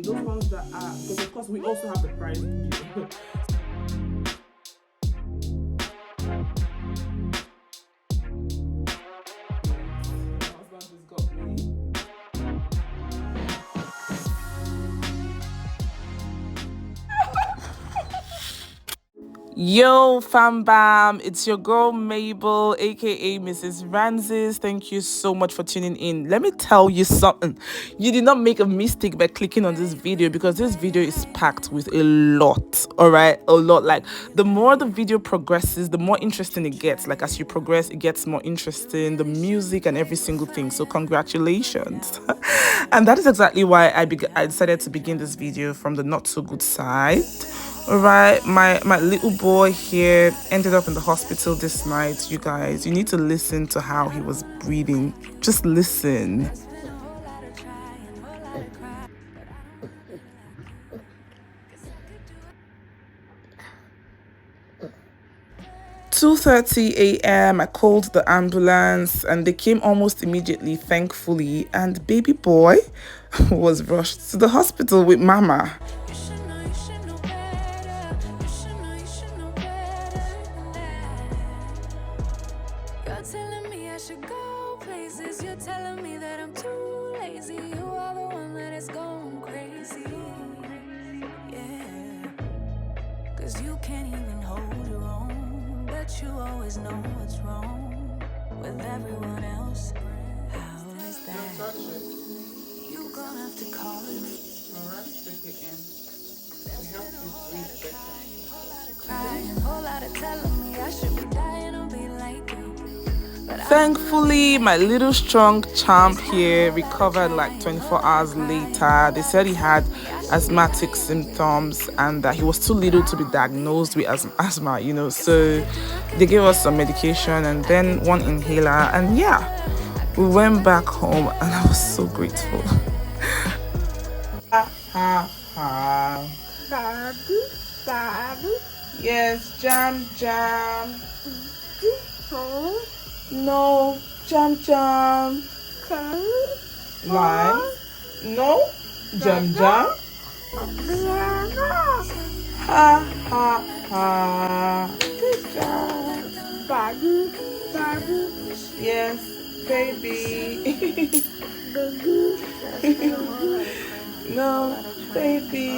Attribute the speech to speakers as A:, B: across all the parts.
A: those ones that are, because of course we also have the price video. Yo fam bam, it's your girl Mabel aka Mrs. Ranzis. Thank you so much for tuning in. Let me tell you something, you did not make a mistake by clicking on this video, because this video is packed with a lot. All right, a lot. Like, the more the video progresses, the more interesting it gets. Like, as you progress, it gets more interesting, the music and every single thing. So congratulations. And that is exactly why I decided to begin this video from the not so good side. All right, my little boy here ended up in the hospital this night. You guys, you need to listen to how he was breathing. Just listen. "2:30 a.m. I called the ambulance and they came almost immediately, thankfully, and baby boy was rushed to the hospital with mama."
B: Telling me that I'm too lazy. You are the one that is going crazy. Yeah. Cause you can't even hold your own, but you always know what's wrong with everyone else. How is that? You gonna have to call me.
A: Alright, take it in. To help you breathe better.
B: Whole lot of crying, whole lot of telling me I should be dying or be like you.
A: Thankfully, my little strong champ here recovered like 24 hours later. They said he had asthmatic symptoms and that he was too little to be diagnosed with asthma, you know. So they gave us some medication and then one inhaler, and yeah, we went back home and I was so grateful. Yes, jam. No, jam. Lime. No, jam. Ha. Good job. Daddy. Yes, baby. No, baby.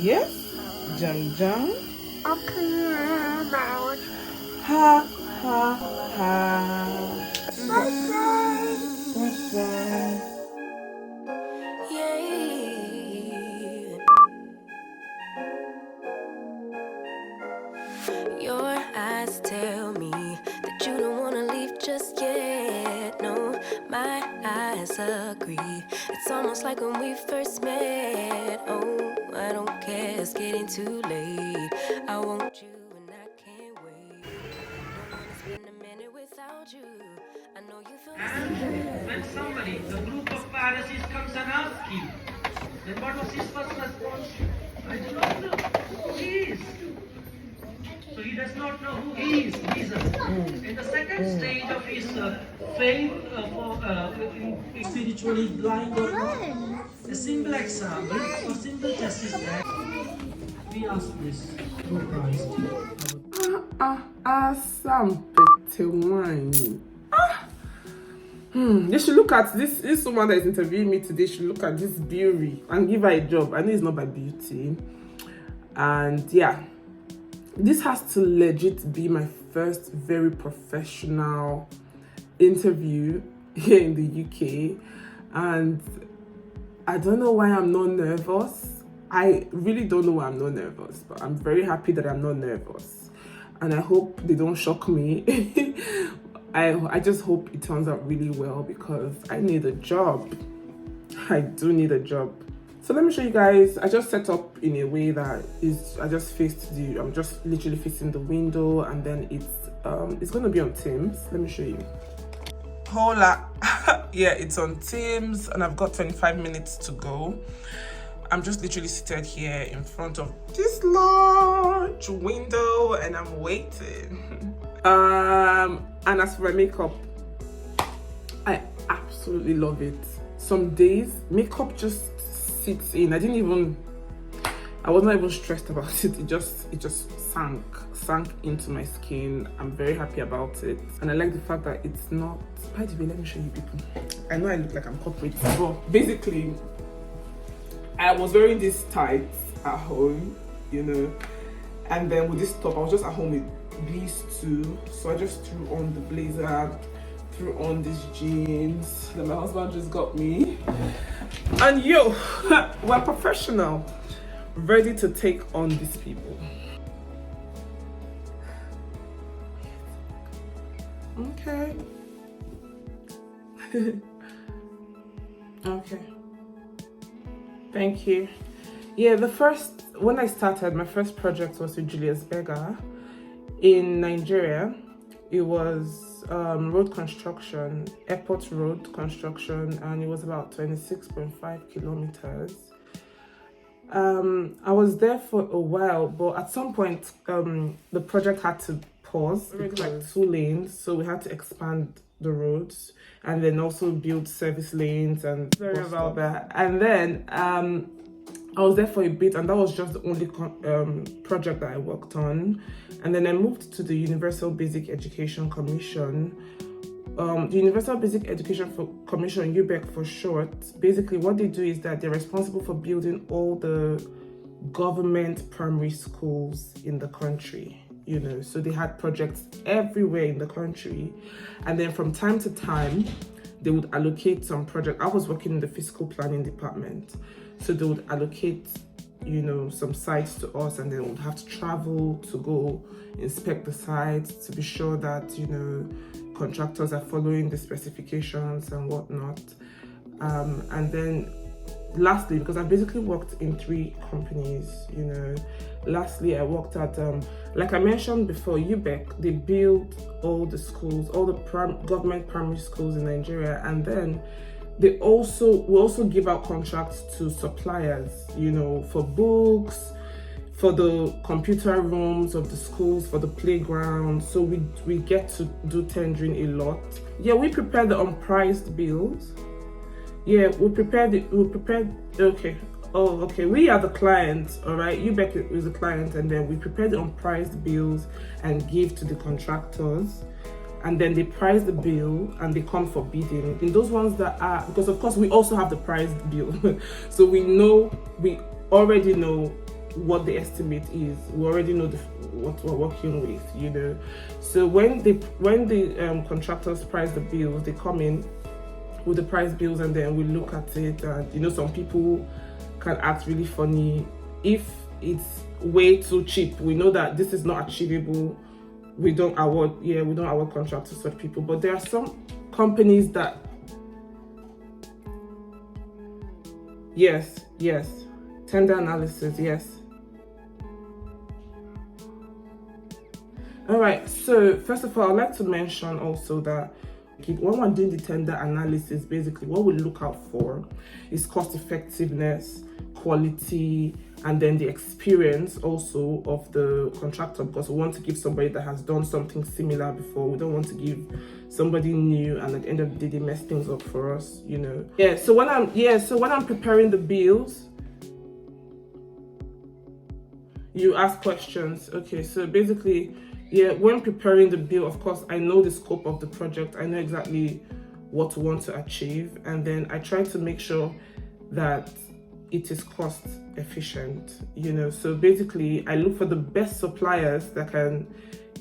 A: Yes, jam. Ha.
B: Your eyes tell me that you don't wanna leave just yet. No, my eyes agree. It's almost like when we first met. Oh, I don't care, it's getting too late. I want you and I can't wait. Don't wanna spend a minute without you. I know you feel the same.
C: When somebody, the group of Pharisees comes and asks you, then what was his first response? I do not know who he is. So he does not know who he is, Jesus. In the second stage of his faith, spiritually blind or not, a simple example or simple test is that we ask this through Christ.
A: Some petty wine. They should look at this woman that is interviewing me today. Should look at this beauty and give her a job. I know it's not by beauty, and yeah, this has to legit be my first very professional interview here in the UK, and I don't know why I'm not nervous. I really don't know why I'm not nervous, but I'm very happy that I'm not nervous, and I hope they don't shock me. I just hope it turns out really well, because I need a job. I do need a job. So let me show you guys. I just set up in a way that I'm just literally facing the window, and then it's gonna be on Teams. Let me show you. Hola. Yeah, it's on Teams and I've got 25 minutes to go. I'm just literally seated here in front of this large window and I'm waiting. And as for my makeup, I absolutely love it. some days makeup just sits in. I was not even stressed about it. It just sank into my skin. I'm very happy about it, and I like the fact that it's not. By the way, let me show you people. I know I look like I'm corporate, but basically I was wearing these tights at home, you know, and then with this top I was just at home with these two, so I just threw on the blazer, threw on these jeans that my husband just got me, and yo, we're professional, ready to take on these people. Okay. Okay. Thank you. Yeah, when I started, my first project was with Julius Berger in Nigeria. It was road construction, airport road construction, and it was about 26.5 kilometers. I was there for a while, but at some point, the project had to pause. It was like 2 lanes, so we had to expand the roads and then also build service lanes and sorry about that. And then I was there for a bit, and that was just the only project that I worked on. And then I moved to the Universal Basic Education Commission. The Universal Basic Education Commission, UBEC for short, basically what they do is that they're responsible for building all the government primary schools in the country, you know. So they had projects everywhere in the country, and then from time to time they would allocate some project. I was working in the fiscal planning department, so they would allocate, you know, some sites to us, and then we would have to travel to go inspect the sites to be sure that, you know, contractors are following the specifications and whatnot. And then lastly, because I basically worked in 3 companies, you know, lastly I worked at like I mentioned before, UBEC. They build all the schools, all the government primary schools in Nigeria, and then we also give out contracts to suppliers, you know, for books, for the computer rooms of the schools, for the playground. So we get to do tendering a lot. Yeah, we prepare the unpriced bills. Yeah, okay. Oh, okay. We are the client, all right? UBEC is the client, and then we prepare the unpriced bills and give to the contractors. And then they price the bill and they come for bidding. In those ones that are, because of course we also have the priced bill. So we already know what the estimate is. We already know what we're working with, you know. So when the contractors price the bills, they come in with the price bills, and then we look at it, and you know, some people can act really funny. If it's way too cheap, we know that this is not achievable, we don't award contracts to such people. But there are some companies that yes, tender analysis, yes. All right, so first of all, I'd like to mention also that when we're doing the tender analysis, basically what we look out for is cost effectiveness, quality, and then the experience also of the contractor, because we want to give somebody that has done something similar before. We don't want to give somebody new and at the end of the day they mess things up for us, you know. So when I'm preparing the bills, you ask questions. Okay, so basically, when preparing the bill, of course, I know the scope of the project. I know exactly what we want to achieve. And then I try to make sure that it is cost efficient, you know. So basically, I look for the best suppliers that can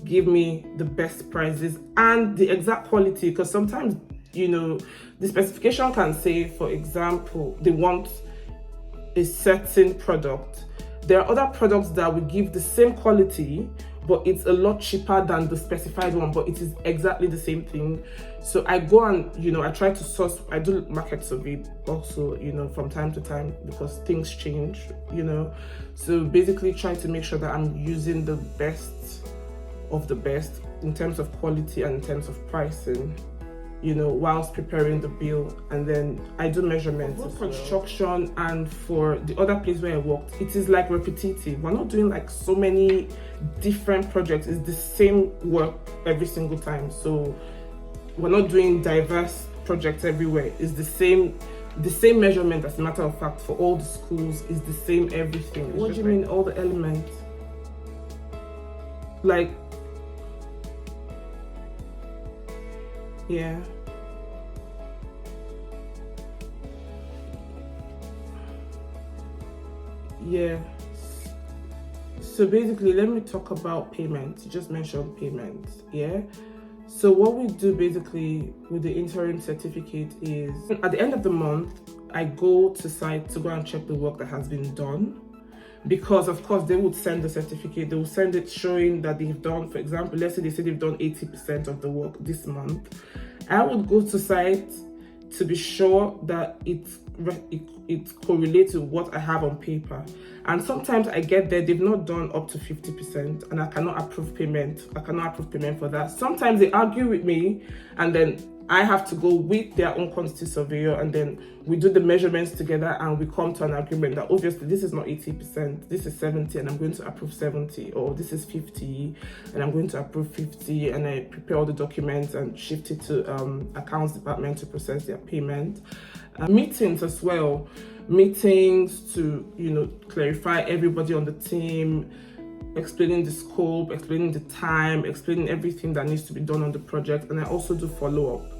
A: give me the best prices and the exact quality. Because sometimes, you know, the specification can say, for example, they want a certain product. There are other products that will give the same quality, but it's a lot cheaper than the specified one, but it is exactly the same thing. So I go and, you know, I try to source, I do market survey also, you know, from time to time, because things change, you know. So basically trying to make sure that I'm using the best of the best in terms of quality and in terms of pricing, you know, whilst preparing the bill. And then I do measurements for construction and for the other place where I worked. It is like repetitive. We're not doing like so many different projects. It's the same work every single time. So we're not doing diverse projects everywhere. It's the same the same measurement, as a matter of fact, for all the schools is the same everything. What do you mean all the elements? Like, yeah. Yeah. So basically, let me talk about payments. You just mentioned payments, yeah? So what we do basically with the interim certificate is, at the end of the month, I go to site to go and check the work that has been done. Because of course they would send the certificate, they will send it showing that they've done, for example, let's say they say they've done 80% of the work this month. I would go to site to be sure that it correlates with what I have on paper. And sometimes I get there, they've not done up to 50%, and I cannot approve payment. I cannot approve payment for that. Sometimes they argue with me, and then I have to go with their own quantity surveyor, and then we do the measurements together and we come to an agreement that obviously this is not 80%, this is 70 and I'm going to approve 70, or this is 50 and I'm going to approve 50, and I prepare all the documents and shift it to accounts department to process their payment. Meetings as well, meetings to, you know, clarify everybody on the team, explaining the scope, explaining the time, explaining everything that needs to be done on the project. And I also do follow-up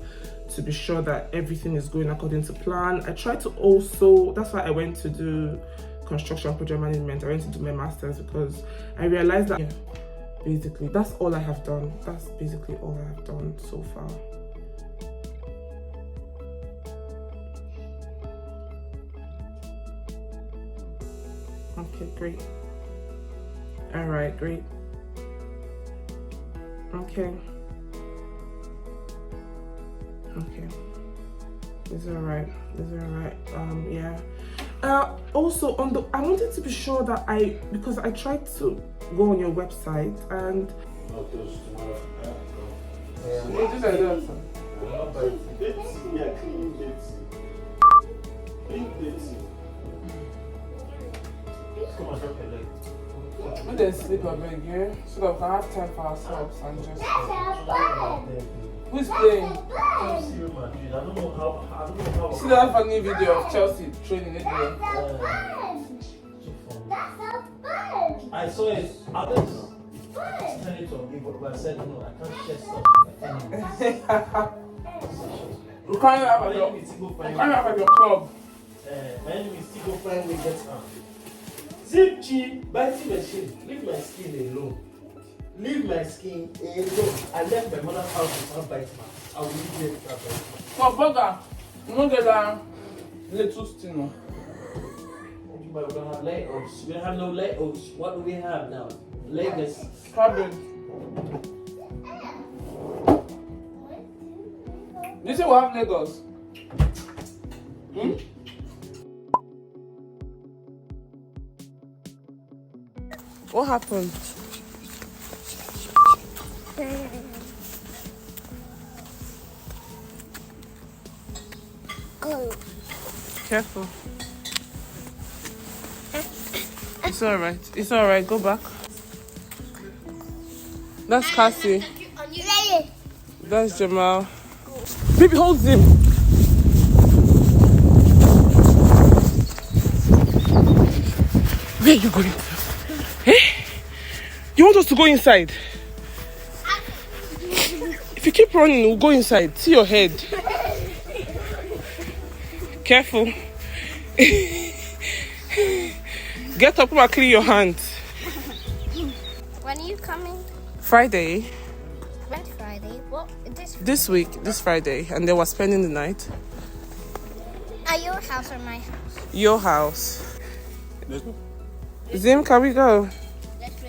A: to be sure that everything is going according to plan. I try to also, that's why I went to do construction project management. I went to do my master's because I realized that, yeah, basically that's all I have done. That's basically all I have done so far. Okay, great. All right, great. Okay. It's all right. Yeah. Also on the, I wanted to be sure that because I tried to go on your website and. We didn't sleep a bit, yeah? So that we can have time for ourselves and just. Who's playing?
C: Chelsea Madrid. I don't know how.
A: See that funny video of Chelsea training it there?
C: I saw it. Others turned it on me, but I said no, I can't share stuff.
A: You can't have at your club.
C: My enemy is still go find me get arm. Zip cheap, biting machine. Leave my skin alone. Leave my skin alone. I left my mother's house without bite marks. I will leave you without bite marks.
A: So, burger, you don't get that little sting.
C: We don't have Legos. We don't have no Legos. What do we have now? Legos.
A: Cabbage. You say we have Legos? What happened?
D: Go.
A: Careful. It's alright. It's alright. Go back. That's Cassie. That's Jamal. Baby, hold him. Where are you going? Eh? You want us to go inside? If you keep running, we'll go inside. See your head. Careful. Get up and clean your hands.
D: When are you coming?
A: Friday.
D: When Friday? What?
A: This week, this Friday. And they were spending the night.
D: At your house or my house?
A: Your house. Let's go. Zim, can we go?
D: Let's go.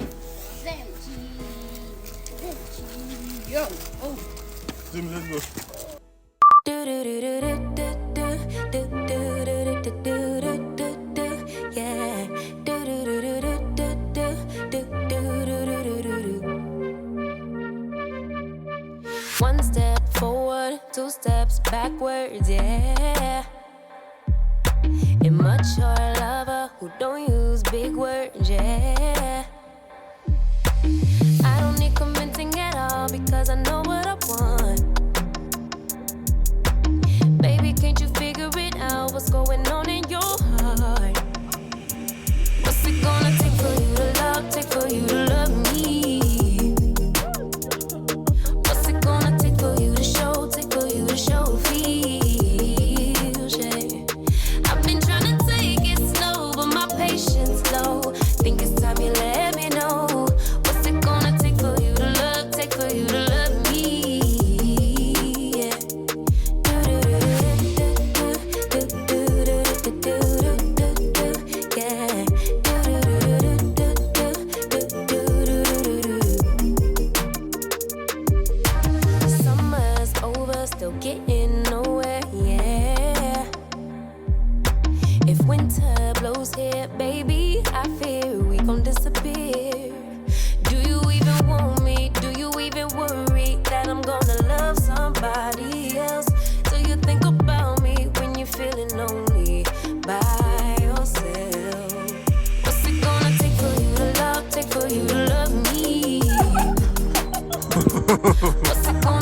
D: Yo. Oh.
A: Zim, let's go.
B: Yeah. One step forward, two steps backwards, yeah. Immature lover who don't use big words, yeah. I don't need convincing at all because I know what I want. Baby, can't you figure it out? What's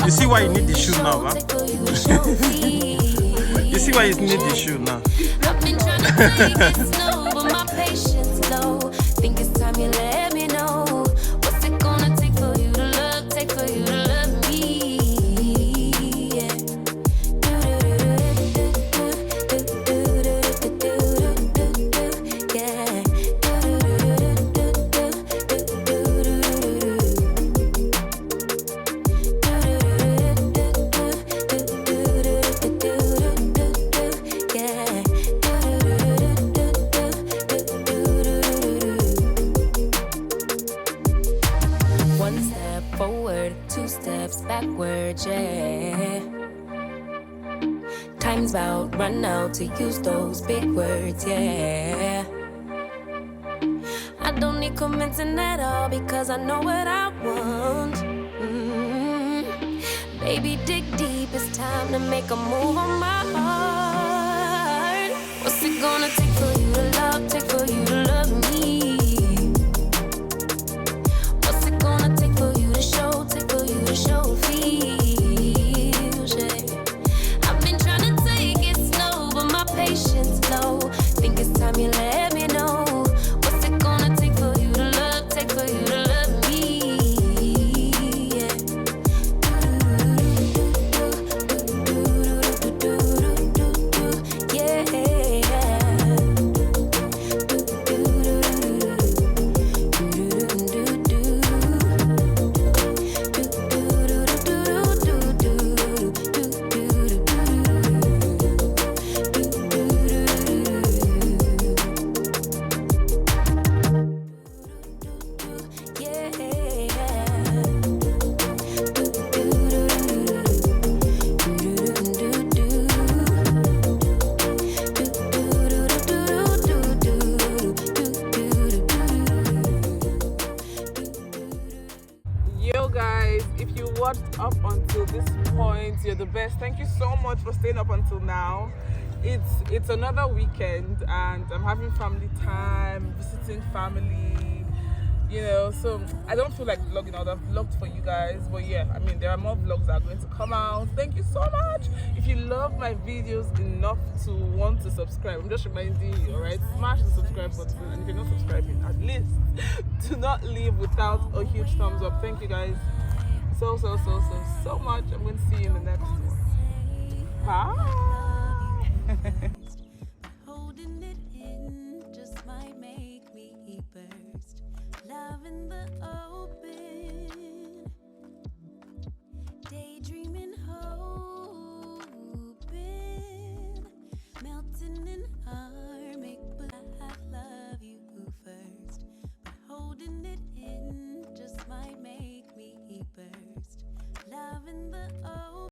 B: You see why you need the shoe now, huh? You see why you need the shoe now?
E: I've been trying to tell you it's slow, but my patience low. Think it's time you let me know. What's it gonna take for you to love? Take for you to love me? Yeah. One step forward, two steps backwards, yeah. Time's about run out to use those big words, yeah. I don't need commenting at all because I know what I want. Baby, dig deep, it's time to make a move on my heart. What's it gonna take for you to love, take for you to love me? What's it gonna take for you to show, take for you to show feels, yeah. I've been trying to take it slow, but my patience low. Think it's time you let me know. What's it gonna take for you to love, take for you to love me? Yeah.
A: Yo guys, if you watched up until this point, you're the best. Thank you so much for staying up until now. It's another weekend and I'm having family time, visiting family, you know, so I don't feel like vlogging. I would have vlogged for you guys, but yeah, I mean, there are more vlogs that are going to come out. Thank you so much. If you love my videos enough to want to subscribe, I'm just reminding you, all right, smash the subscribe button, and if you're not subscribing, at least do not leave without a huge thumbs up. Thank you guys so much. I'm going to see you in the next one. Bye.